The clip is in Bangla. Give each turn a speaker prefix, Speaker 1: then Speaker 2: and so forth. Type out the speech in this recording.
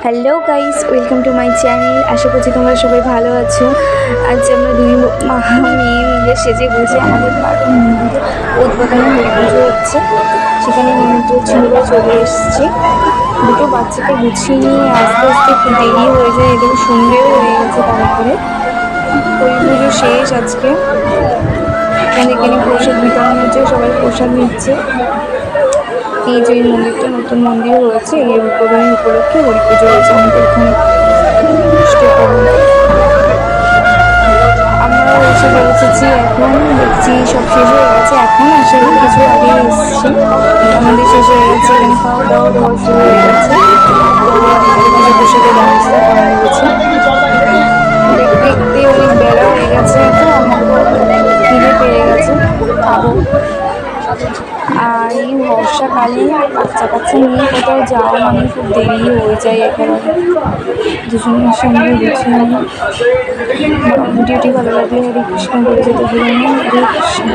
Speaker 1: Hello guys, welcome to my channel. আশা করছি তোমরা সবাই ভালো আছো। আজ আমরা দুই মেয়ে মিলে সেজে গুজে আমাদের পাড়ার মন্দিরে উদ্বোধনী হরি পুজো হচ্ছে, সেখানে নিমন্ত্রণ ছিল বলে চলে এসেছি। দুটো বাচ্চাকে গুছিয়ে নিয়ে আস্তে আস্তে একটু দেরি হয়ে যায় এবং সন্ধ্যেও হয়ে গেছে। তারপরে হরি পুজো শেষ আজকে। এখানে প্রসাদ বিতরণ হচ্ছে, সবাই প্রসাদ নিচ্ছে। এই যে মন্দিরটা নতুন মন্দির হয়েছে, এই উদ্বোধনী উপলক্ষে হরি পুজো হয়েছে আমাদের এখানে। আমরাও এসে পৌঁছেছি, এখন দেখছি সব শেষ হয়ে গেছে। এখন আসলে কিছু আগে এসেছি, আমাদের শেষ হয়ে গেছে। এখানে খাওয়া দাওয়া দেওয়া শুরু হয়ে গেছে, কিছু প্রসাদের ব্যবস্থা করা হয়েছে। দেখতে দেখতে অনেক বেলা হয়ে গেছে, তো আমাকেও খিদে পেয়ে গেছে, খাবো। আর এই বর্ষাকালে বাচ্চা কাচ্চা নিয়ে কোথাও যাওয়া মানে খুব দেরি হয়ে যায় একেবারে। দুজনের সঙ্গে গুছিয়ে নিই। ভিডিওটি ভালো লাগলে হরে কৃষ্ণ বলে যেতে ভুলো না। হরে কৃষ্ণ।